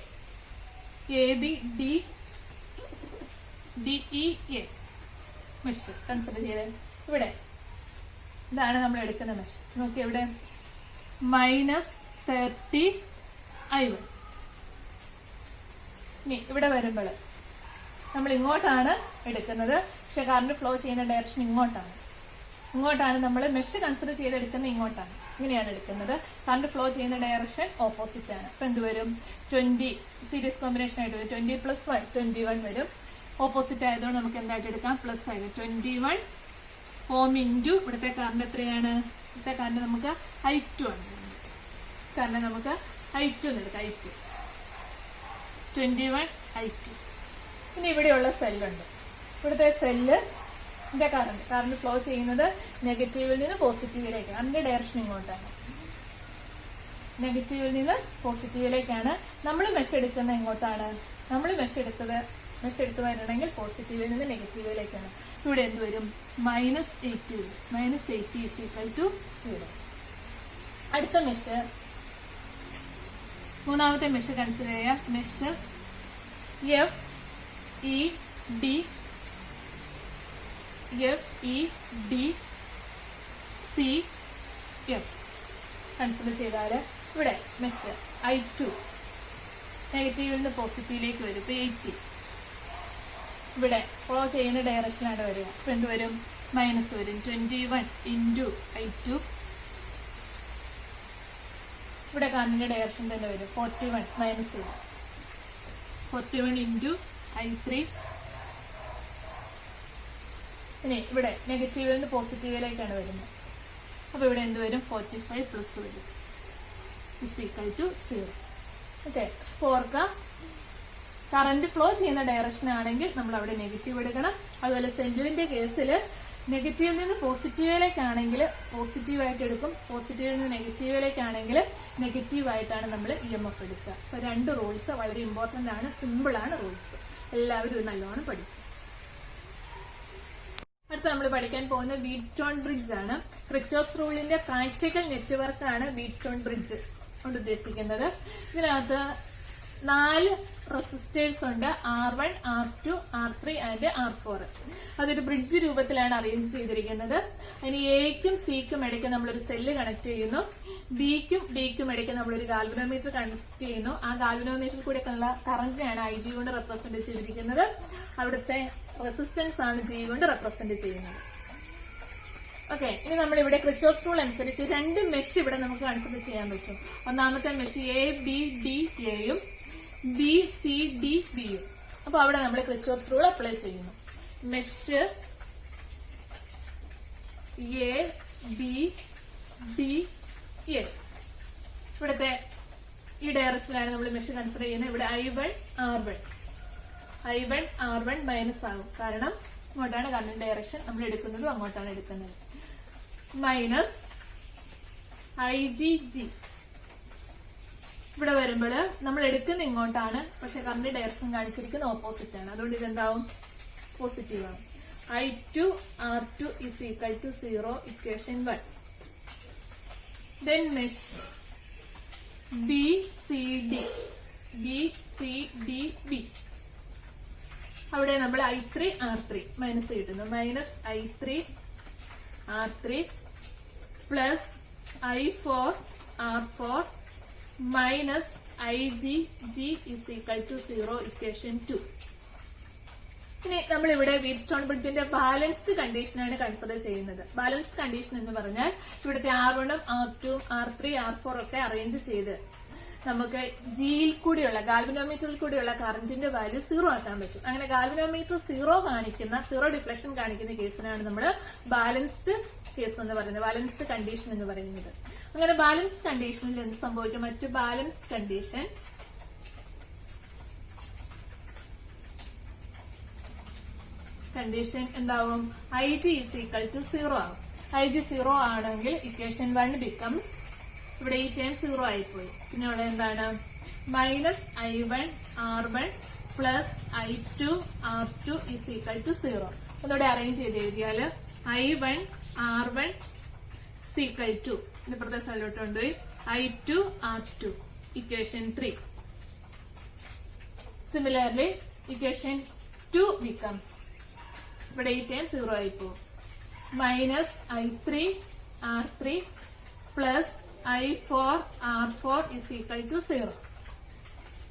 ABDEA mesh consider ചെയ്ത് ഇവിടെ ഇതാണ് നമ്മൾ എടുക്കുന്ന മെഷ്. നോക്കി, ഇവിടെ -30 I1. ഇനി ഇവിടെ വരുമ്പോൾ നമ്മൾ ഇങ്ങോട്ടാണ് എടുക്കുന്നത്. പക്ഷെ കറന്റ് ഫ്ലോ ചെയ്യുന്ന ഡയറക്ഷൻ ഇങ്ങോട്ടാണ് നമ്മൾ മെഷ് കൺസിഡർ ചെയ്തെടുക്കുന്ന ഇങ്ങോട്ടാണ്. ഇങ്ങനെയാണ് എടുക്കുന്നത്. കറന്റ് ഫ്ലോ ചെയ്യുന്ന ഡയറക്ഷൻ ഓപ്പോസിറ്റ് ആണ്. അപ്പൊ എന്തുവരും? 20 സീരീസ് കോമ്പിനേഷൻ ആയിട്ട് വരും. 20 + 1 21 വരും. ഓപ്പോസിറ്റ് ആയതുകൊണ്ട് നമുക്ക് എന്തായിട്ട് എടുക്കാം? പ്ലസ് ആയിട്ട് 21 ohm × ഇവിടുത്തെ കറന്റ് എത്രയാണ്? ഇവിടുത്തെ കറന്റ് നമുക്ക് I2 ആണ്. കാരണം നമുക്ക് I2 എന്ന് എടുക്കാം. I2 21 I2. ഇനി ഇവിടെയുള്ള സെല്ലുണ്ട്. ഇവിടുത്തെ സെല്ലിന്റെ കറന്റ് ഫ്ലോ ചെയ്യുന്നത് നെഗറ്റീവിൽ നിന്ന് പോസിറ്റീവിലേക്കാണ്. അതിന്റെ ഡയറക്ഷൻ ഇങ്ങോട്ടാണ്. നെഗറ്റീവിൽ നിന്ന് പോസിറ്റീവിലേക്കാണ്. നമ്മൾ മെഷ് എടുക്കുന്ന എങ്ങോട്ടാണ്? നമ്മൾ മെഷ് എടുത്തു വരണമെങ്കിൽ പോസിറ്റീവിൽ നിന്ന് നെഗറ്റീവിലേക്കാണ്. ഇവിടെ എന്ത് വരും? -80 വരും. -80 = 0. അടുത്ത മെഷ്, മൂന്നാമത്തെ മെഷ് കൺസിഡർ ചെയ്യാം. മെഷ് FEDCF കൺസിഡർ ചെയ്താൽ ഇവിടെ മെഷ് I2 നെഗറ്റീവിൽ നിന്ന് പോസിറ്റീവിലേക്ക് വരും. ഇപ്പൊ 80 ഇവിടെ ഫ്ലോ ചെയ്യുന്ന ഡയറക്ഷനാണ് വരിക. അപ്പൊ എന്ത് വരും? മൈനസ് വരും. 21 ഇൻറ്റു I2 ഇവിടെ കറണ്ടിന്റെ ഡയറക്ഷൻ തന്നെ വരും. 41 മൈനസ് വരും. 41 ഇൻറ്റു I3. ഇനി ഇവിടെ നെഗറ്റീവിൽ നിന്ന് പോസിറ്റീവിലേക്കാണ് വരുന്നത്. അപ്പൊ ഇവിടെ എന്ത് വരും? 45 പ്ലസ് വരും =0. ഓക്കെ, ഓർക്കുക കറന്റ് ഫ്ലോ ചെയ്യുന്ന ഡയറക്ഷൻ ആണെങ്കിൽ നമ്മൾ അവിടെ നെഗറ്റീവ് എടുക്കണം. അതുപോലെ സെന്റിലിന്റെ കേസിൽ നെഗറ്റീവിൽ നിന്ന് പോസിറ്റീവിലേക്കാണെങ്കിൽ പോസിറ്റീവായിട്ട് എടുക്കും, പോസിറ്റീവിൽ നിന്ന് നെഗറ്റീവിലേക്കാണെങ്കിൽ നെഗറ്റീവായിട്ടാണ് നമ്മൾ EMF എടുക്കുക. അപ്പൊ 2 റൂൾസ് വളരെ ഇമ്പോർട്ടന്റ് ആണ്, സിമ്പിൾ ആണ് റൂൾസ്. എല്ലാവരും നല്ലോണം പഠിക്കും. അടുത്ത നമ്മൾ പഠിക്കാൻ പോകുന്ന വീറ്റ്സ്റ്റോൺ ബ്രിഡ്ജ് ആണ്. ക്രിച്ചോഫ്സ് റൂളിന്റെ പ്രാക്ടിക്കൽ നെറ്റ്വർക്ക് ആണ് വീറ്റ്സ്റ്റോൺ ബ്രിഡ്ജ് കൊണ്ട് ഉദ്ദേശിക്കുന്നത്. ഇതിനകത്ത് 4 റെസിസ്റ്റേഴ്സ് ഉണ്ട്, R1, R2, R3 and R4. അതൊരു ബ്രിഡ്ജ് രൂപത്തിലാണ് അറേഞ്ച് ചെയ്തിരിക്കുന്നത്. അതിന് എക്കും സിക്കും ഇടയ്ക്ക് നമ്മളൊരു സെല്ല് കണക്ട് ചെയ്യുന്നു, ബിക്കും ഡിക്കും ഇടയ്ക്ക് നമ്മളൊരു ഗാൽവനോമീറ്റർ കണക്ട് ചെയ്യുന്നു. ആ ഗാൽവനോമീറ്ററിൽ കൂടെ ഉള്ള കറന്റിനാണ് IG കൊണ്ട് റെപ്രസെന്റ് ചെയ്തിരിക്കുന്നത്. അവിടുത്തെ റെസിസ്റ്റൻസ് ആണ് G കൊണ്ട് റെപ്രസെന്റ് ചെയ്യുന്നത്. ഓക്കെ, ഇനി നമ്മൾ ഇവിടെ ക്രിച്ചോഫ്സ് റൂൾ അനുസരിച്ച് 2 മെഷ് ഇവിടെ നമുക്ക് കൺസിഡർ ചെയ്യാൻ പറ്റും. ഒന്നാമത്തെ മെഷ് ABD-Aയും BCD-Bയും. അപ്പൊ അവിടെ നമ്മൾ ക്രിച്ചോഫ്സ് റൂൾ അപ്ലൈ ചെയ്യുന്നു. മെഷ് ABD-A ഇവിടുത്തെ ഈ ഡയറക്ഷനിലാണ് നമ്മൾ മെഷ് കൺസിഡർ ചെയ്യുന്നത്. ഇവിടെ I1 R1 മൈനസ് ആകും, കാരണം ഇങ്ങോട്ടാണ് കറന്റ് ഡയറക്ഷൻ നമ്മൾ എടുക്കുന്നതും അങ്ങോട്ടാണ് എടുക്കുന്നത്. മൈനസ് IGG ഇവിടെ വരുമ്പോൾ നമ്മൾ എടുക്കുന്ന ഇങ്ങോട്ടാണ്, പക്ഷെ കറന്റ് ഡയറക്ഷൻ കാണിച്ചിരിക്കുന്ന ഓപ്പോസിറ്റ് ആണ്. അതുകൊണ്ട് ഇതെന്താവും? പോസിറ്റീവ് ആവും. I2 R2 =0 equation 1. Then mesh BCD-B അവിടെ നമ്മൾ I3 R3 മൈനസ് കിട്ടുന്നു. Minus I3 R3 plus I4 R4 minus IGG =0 equation 2. ഇനി നമ്മളിവിടെ വീറ്റ്സ്റ്റോൺ ബ്രിഡ്ജിന്റെ ബാലൻസ്ഡ് കണ്ടീഷനാണ് കൺസിഡർ ചെയ്യുന്നത്. ബാലൻസ്ഡ് കണ്ടീഷൻ എന്ന് പറഞ്ഞാൽ ഇവിടുത്തെ R1ഉം R2ഉം R3 R4 ഒക്കെ അറേഞ്ച് ചെയ്ത് നമുക്ക് ജിയിൽ കൂടിയുള്ള ഗാൽവനോമീറ്ററിൽ കൂടിയുള്ള കറന്റിന്റെ വാല്യൂ 0 ആക്കാൻ പറ്റും. അങ്ങനെ ഗാൽവനോമീറ്റർ 0 ഡിഫ്ലക്ഷൻ കാണിക്കുന്ന കേസിനാണ് നമ്മൾ ബാലൻസ്ഡ് കേസ് എന്ന് പറയുന്നത്, ബാലൻസ്ഡ് കണ്ടീഷൻ എന്ന് പറയുന്നത്. അങ്ങനെ ബാലൻസ്ഡ് കണ്ടീഷനിൽ എന്ത് സംഭവിക്കും? മറ്റു ബാലൻസ്ഡ് കണ്ടീഷൻ എന്താവും? IG =0 ആവും. IG 0 ആണെങ്കിൽ ഇക്വേഷൻ 1 ബിക്കംസ്, ഇവിടെ ഈ ടേം 0 ആയിപ്പോയി. പിന്നെ ഇവിടെ എന്താണ്? Minus I1 R1 plus I2 R2 =0. ഒന്നുകൂടെ അറേഞ്ച് ചെയ്ത് എഴുതിയാൽ I1 R1 = ഇപ്പുറത്തെ സൈഡിലോട്ട് കൊണ്ടുപോയി I2 R2 equation 3. Similarly equation 2 becomes, ഇവിടെ ഈ term 0 ആയിപ്പോവും. Minus I3 R3 plus I4 R4 =0.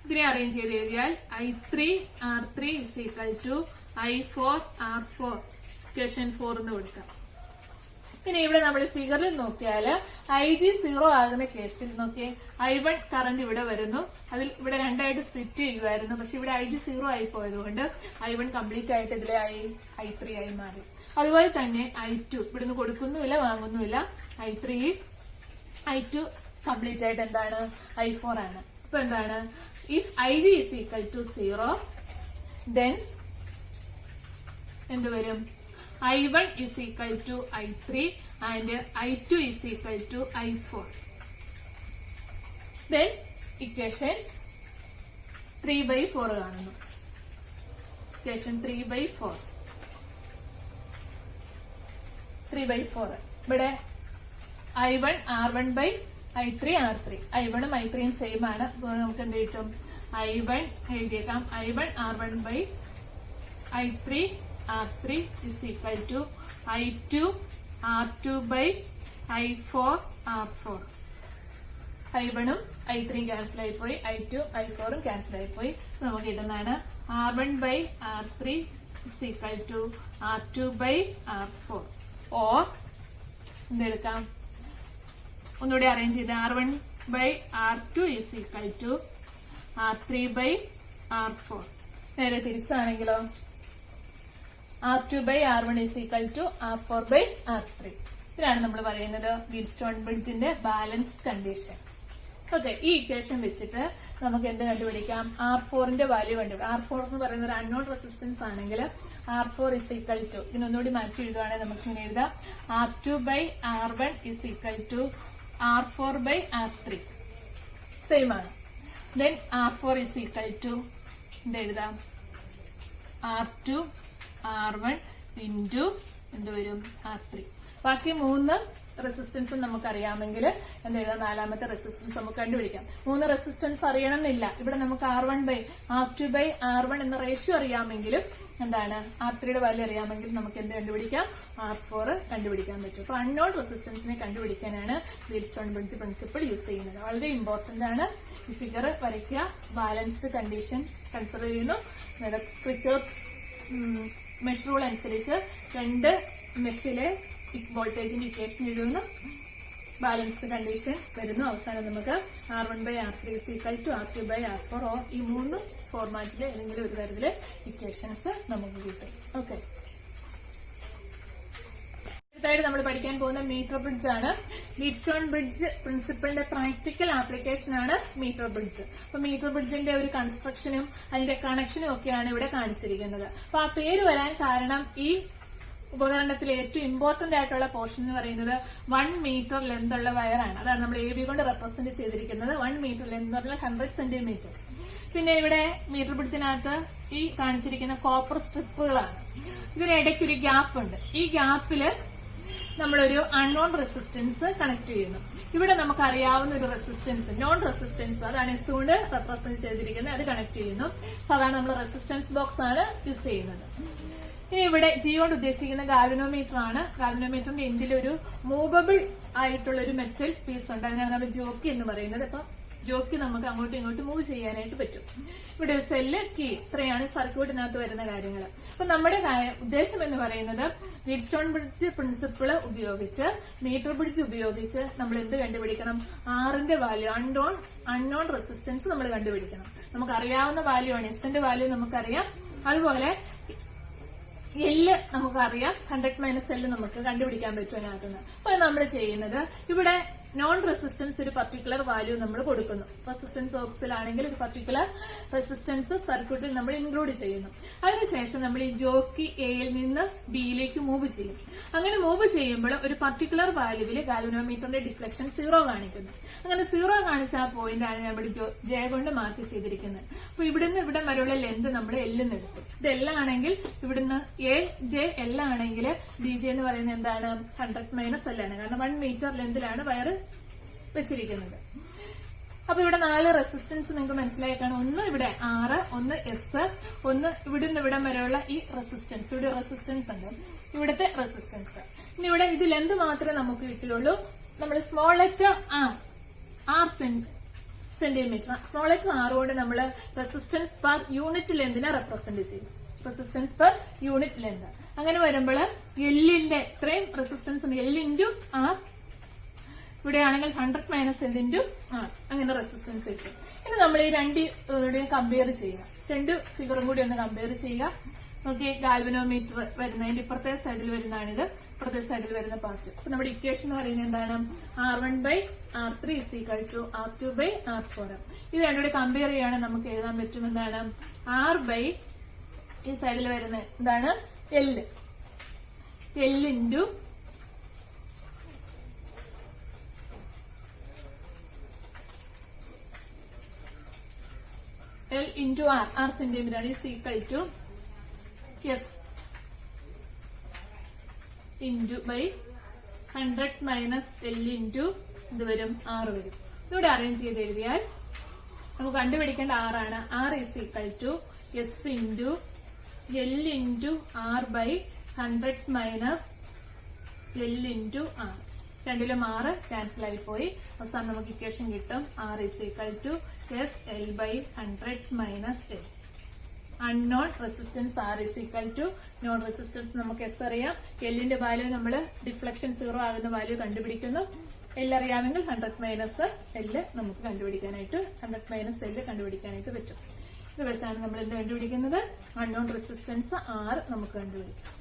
ഇതിനെ അറേഞ്ച് ചെയ്ത് എഴുതിയാൽ I3 R3 I4 R4 equation 4 എന്ന് കൊടുക്കാം. പിന്നെ ഇവിടെ നമ്മൾ ഫിഗറിൽ നോക്കിയാൽ IG 0 ആകുന്ന കേസിൽ നോക്കിയേ, I1 കറന്റ് ഇവിടെ വരുന്നു, അതിൽ ഇവിടെ 2 ആയിട്ട് സ്പ്ലിറ്റ് ചെയ്യുമായിരുന്നു. പക്ഷെ ഇവിടെ IG 0 ആയി പോയതുകൊണ്ട് I1 കംപ്ലീറ്റ് ആയിട്ട് ഇതിലെ I3 ആയി മാറി. അതുപോലെ തന്നെ I2 ഇവിടുന്ന് കൊടുക്കുന്നുമില്ല വാങ്ങുന്നുമില്ല. I2 കംപ്ലീറ്റ് ആയിട്ട് എന്താണ്? I4 ആണ്. അപ്പൊ എന്താണ്? ഇഫ് IG =0 then എന്ത് വരും? I1 =I3 and I2 =I4. Then equation 3/4 കാണുന്നു. ഇക്വേഷൻ 3/4 ഇവിടെ I1 R1/I3 R3. I1 ഉം I3 ഉം സെയിം ആണ്. നമുക്ക് എന്ത് കിട്ടും? I1 എഴുതിയേക്കാം. I1 R1/I3 R3 =I2 R2/I4 R4. I1 ഉം I3 ക്യാൻസൽ ആയിപ്പോയി, I2 I4 ക്യാൻസൽ ആയിപ്പോയി. നമുക്ക് കിട്ടുന്നതാണ് R1/R3 is equal to R2/R4. Or എന്തെടുക്കാം, ഒന്നുകൂടി അറേഞ്ച് ചെയ്ത് R1/R2 is equal to R3/R4. നേരെ തിരിച്ചാണെങ്കിലോ R2/R1 is equal to R4/R3. ഇതിനാണ് നമ്മൾ പറയുന്നത് വീറ്റ്സ്റ്റോൺ ബ്രിഡ്ജിന്റെ ബാലൻസ്ഡ് കണ്ടീഷൻ. ഓക്കെ, ഈ ഇക്വേഷൻ വെച്ചിട്ട് നമുക്ക് എന്ത് കണ്ടുപിടിക്കാം, R4ന്റെ വാല്യൂ കണ്ടുപിടിക്കാം. R4 എന്ന് പറയുന്ന ഒരു അൺനോൺ റെസിസ്റ്റൻസ് ആണെങ്കിൽ R4 is equal to, ഇതിനൊന്നുകൂടി മാറ്റി എഴുതുവാണെങ്കിൽ നമുക്ക് ഇങ്ങനെ എഴുതാം, R2/R1 is equal to R4/R3. Same ആണ്. Then R4 is equal to എന്തെഴുതാം, R2/R1 into എന്ത് വരും, R3. ബാക്കി 3 റെസിസ്റ്റൻസും നമുക്കറിയാമെങ്കിൽ എന്തെഴുതാം, 4ാമത്തെ റെസിസ്റ്റൻസ് നമുക്ക് കണ്ടുപിടിക്കാം. 3 റെസിസ്റ്റൻസ് അറിയണമെന്നില്ല. ഇവിടെ നമുക്ക് R1/R2/R1 എന്ന റേഷ്യോ അറിയാമെങ്കിലും എന്താണ്, R3യുടെ വാല്യൂ അറിയാമെങ്കിൽ നമുക്ക് എന്ത് കണ്ടുപിടിക്കാം, R4 കണ്ടുപിടിക്കാൻ പറ്റും. അപ്പൊ അൺനോൺ റെസിസ്റ്റൻസിനെ കണ്ടുപിടിക്കാനാണ് വീറ്റ്സ്റ്റോൺ ബ്രിഡ്ജ് പ്രിൻസിപ്പിൾ യൂസ് ചെയ്യുന്നത്. വളരെ ഇമ്പോർട്ടന്റ് ആണ്. ഈ ഫിഗർ വരയ്ക്കുക. ബാലൻസ്ഡ് കണ്ടീഷൻ കൺസിഡർ ചെയ്യുന്നു. ക്രിച്ചേഴ്സ് മെഷ് റൂൾ അനുസരിച്ച് 2 മെഷിലെ വോൾട്ടേജിന്റെ ഇക്വേഷൻ എഴുതുന്നു. ബാലൻസ്ഡ് കണ്ടീഷൻ വരുന്നു. അവസാനം നമുക്ക് R1/R3 is equal to R2/R4 or ഈ 3 ഫോർമാറ്റിലെ ഏതെങ്കിലും ഒരു തരത്തിലെ ഇക്വേഷൻസ് നമുക്ക് കിട്ടും. ഓക്കെ, അടുത്തായിട്ട് നമ്മൾ പഠിക്കാൻ പോകുന്ന മീറ്റർ ബ്രിഡ്ജ് ആണ്. വീറ്റ്സ്റ്റോൺ ബ്രിഡ്ജ് പ്രിൻസിപ്പിളിന്റെ പ്രാക്ടിക്കൽ ആപ്ലിക്കേഷൻ ആണ് മീറ്റർ ബ്രിഡ്ജ്. അപ്പൊ മീറ്റർ ബ്രിഡ്ജിന്റെ ഒരു കൺസ്ട്രക്ഷനും അതിന്റെ കണക്ഷനും ഒക്കെയാണ് ഇവിടെ കാണിച്ചിരിക്കുന്നത്. അപ്പൊ ആ പേര് വരാൻ കാരണം ഈ ഉപകരണത്തിലെ ഏറ്റവും ഇമ്പോർട്ടന്റ് ആയിട്ടുള്ള പോർഷൻ എന്ന് പറയുന്നത് 1 മീറ്റർ ലെന്ത് ഉള്ള വയറാണ്. അതാണ് നമ്മൾ AB കൊണ്ട് റെപ്രസെന്റ് ചെയ്തിരിക്കുന്നത്. 1 മീറ്റർ ലെന്ത് ഉള്ള 100 സെന്റിമീറ്റർ. പിന്നെ ഇവിടെ മീറ്റർ ബ്രിഡ്ജിനകത്ത് ഈ കാണിച്ചിരിക്കുന്ന കോപ്പർ സ്ട്രിപ്പുകളാണ്. ഇതിനിടയ്ക്ക് ഒരു ഗ്യാപ്പ് ഉണ്ട്. ഈ ഗ്യാപ്പില് നമ്മളൊരു അൺനോൺ റെസിസ്റ്റൻസ് കണക്ട് ചെയ്യുന്നു. ഇവിടെ നമുക്ക് അറിയാവുന്ന ഒരു റെസിസ്റ്റൻസ്, നോൺ റെസിസ്റ്റൻസ്, അതാണ് S കൊണ്ട് റെപ്രസെന്റ് ചെയ്തിരിക്കുന്നത്, അത് കണക്ട് ചെയ്യുന്നു. സാധാരണ നമ്മൾ റെസിസ്റ്റൻസ് ബോക്സ് ആണ് യൂസ് ചെയ്യുന്നത്. ഇനി ഇവിടെ G കൊണ്ട് ഉദ്ദേശിക്കുന്ന ഗാൽവനോമീറ്റർ ആണ്. ഗാൽവനോമീറ്ററിന്റെ എൻഡിൽ ഒരു മൂവബിൾ ആയിട്ടുള്ള ഒരു മെറ്റൽ പീസ് ഉണ്ട്. അതിനാണ് നമ്മൾ ജോക്കി എന്ന് പറയുന്നത്. അപ്പൊ ജോക്കി നമുക്ക് അങ്ങോട്ടും ഇങ്ങോട്ടും മൂവ് ചെയ്യാനായിട്ട് പറ്റും. ഇവിടെ ഒരു സെല്ല്, കീ, ഇത്രയാണ് സർക്യൂട്ടിനകത്ത് വരുന്ന കാര്യങ്ങൾ. അപ്പൊ നമ്മുടെ ഉദ്ദേശം എന്ന് പറയുന്നത് വീറ്റ്സ്റ്റോൺ ബ്രിഡ്ജ് പ്രിൻസിപ്പിൾ ഉപയോഗിച്ച്, മീറ്റർ ബ്രിഡ്ജ് ഉപയോഗിച്ച് നമ്മൾ എന്ത് കണ്ടുപിടിക്കണം, R-ന്റെ വാല്യൂ, അൺനോൺ റെസിസ്റ്റൻസ് നമ്മൾ കണ്ടുപിടിക്കണം. നമുക്ക് അറിയാവുന്ന വാല്യൂ ആണ്, S-ന്റെ വാല്യൂ നമുക്കറിയാം. അതുപോലെ L നമുക്കറിയാം, 100 - L നമുക്ക് കണ്ടുപിടിക്കാൻ പറ്റും അതിനകത്തുനിന്ന്. അപ്പൊ നമ്മൾ ചെയ്യുന്നത്, ഇവിടെ നോൺ റെസിസ്റ്റൻസ് ഒരു പർട്ടിക്കുലർ വാല്യൂ നമ്മൾ കൊടുക്കുന്നു. റെസിസ്റ്റൻസ് ബോക്സിലാണെങ്കിൽ ഒരു പർട്ടിക്കുലർ റെസിസ്റ്റൻസ് സർക്യൂട്ടിൽ നമ്മൾ ഇൻക്ലൂഡ് ചെയ്യുന്നു. അതിനുശേഷം നമ്മൾ ഈ ജോക്കി എയിൽ നിന്ന് ബിയിലേക്ക് മൂവ് ചെയ്യും. അങ്ങനെ മൂവ് ചെയ്യുമ്പോൾ ഒരു പർട്ടിക്കുലർ വാല്യൂവിൽ ഗാൽവനോമീറ്ററിന്റെ ഡിഫ്ലക്ഷൻ 0 കാണിക്കുന്നു. അങ്ങനെ 0 കാണിച്ച ആ പോയിന്റ് ആണ് നമ്മൾ ജെ കൊണ്ട് മാർക്ക് ചെയ്തിരിക്കുന്നത്. അപ്പൊ ഇവിടുന്ന് ഇവിടെ വരെയുള്ള ലെന്ത് നമ്മൾ എല്ലെന്ന് എടുത്തു. ഇത് എല്ലാണെങ്കിൽ ഇവിടുന്ന് AJ എല്ലാണെങ്കിൽ BJ എന്ന് പറയുന്നത് എന്താണ്, 100 - L ആണ്. കാരണം 1 മീറ്റർ ലെന്തിലാണ് വയർ വെച്ചിരിക്കുന്നത്. അപ്പൊ ഇവിടെ 4 റെസിസ്റ്റൻസ് നിങ്ങൾക്ക് മനസ്സിലായിട്ടാണ്. ഒന്ന് ഇവിടെ R, ഒന്ന് S, ഒന്ന് ഇവിടുന്ന് ഇവിടം വരെയുള്ള ഈ റെസിസ്റ്റൻസ്. ഇവിടെ റെസിസ്റ്റൻസ് ഉണ്ട്, ഇവിടുത്തെ റെസിസ്റ്റൻസ്. ഇനി ഇവിടെ ഇത് ലെന്ത് മാത്രമേ നമുക്ക് കിട്ടുകയുള്ളൂ. നമ്മൾ small letter R centimetre, small letter R കൊണ്ട് നമ്മൾ റെസിസ്റ്റൻസ് പെർ യൂണിറ്റ് ലെന്തിനെ റെപ്രസെന്റ് ചെയ്യും. Resistance per unit length. അങ്ങനെ വരുമ്പോൾ എല്ലിന്റെ ഇത്രയും റെസിസ്റ്റൻസ് ഉണ്ട്, L × R. ഇവിടെയാണെങ്കിൽ 100 - L × R. അങ്ങനെ റെസിസ്റ്റൻസ് കിട്ടും. ഇനി നമ്മൾ ഈ 2 കമ്പയർ ചെയ്യുക. 2 ഫിഗറും കൂടി ഒന്ന് കമ്പയർ ചെയ്യുക. നോക്കി, ഗാൽവനോമീറ്റർ വരുന്നതിന്റെ ഇപ്പുറത്തെ സൈഡിൽ വരുന്നതാണിത്, ഇപ്പുറത്തെ സൈഡിൽ വരുന്ന പാർട്ട്. അപ്പൊ നമ്മുടെ ഇക്വേഷൻ എന്ന് പറയുന്നത് എന്താണ്, R1/R3 is equal to R2/R4. ഇത് രണ്ടുകൂടി കമ്പയർ ചെയ്യുകയാണെങ്കിൽ നമുക്ക് എഴുതാൻ പറ്റും എന്താണ്, ഈ സൈഡിൽ വരുന്നത് എന്താണ്, L × R സെന്റിമീറ്റർ ആണ്, is equal to S by 100 - L × ഇത് വരും, R വരും. ഇതൂടെ അറേഞ്ച് ചെയ്ത് എഴുതിയാൽ നമുക്ക് കണ്ടുപിടിക്കേണ്ട R ആണ്. R is equal to S × L × R by 100 - L × R. രണ്ടിലും 6 ക്യാൻസൽ ആയി പോയി. അവസാനം നമുക്ക് ഇക്വേഷൻ കിട്ടും R is equal to SL/100 minus L. Unknown resistance R is equal to non resistance നമുക്ക് S അറിയാം. Lന്റെ വാല്യൂ നമ്മൾ ഡിഫ്ലക്ഷൻ 0 ആകുന്ന വാല്യൂ കണ്ടുപിടിക്കുന്നു. L അറിയാമെങ്കിൽ 100 മൈനസ് L നമുക്ക് കണ്ടുപിടിക്കാനായിട്ട് 100 മൈനസ് L കണ്ടുപിടിക്കാനായിട്ട് പറ്റും. ഇത് വെച്ചാണ് നമ്മൾ എന്ത് കണ്ടുപിടിക്കുന്നത്? അൺനോൺ റെസിസ്റ്റൻസ് R നമുക്ക് കണ്ടുപിടിക്കാം.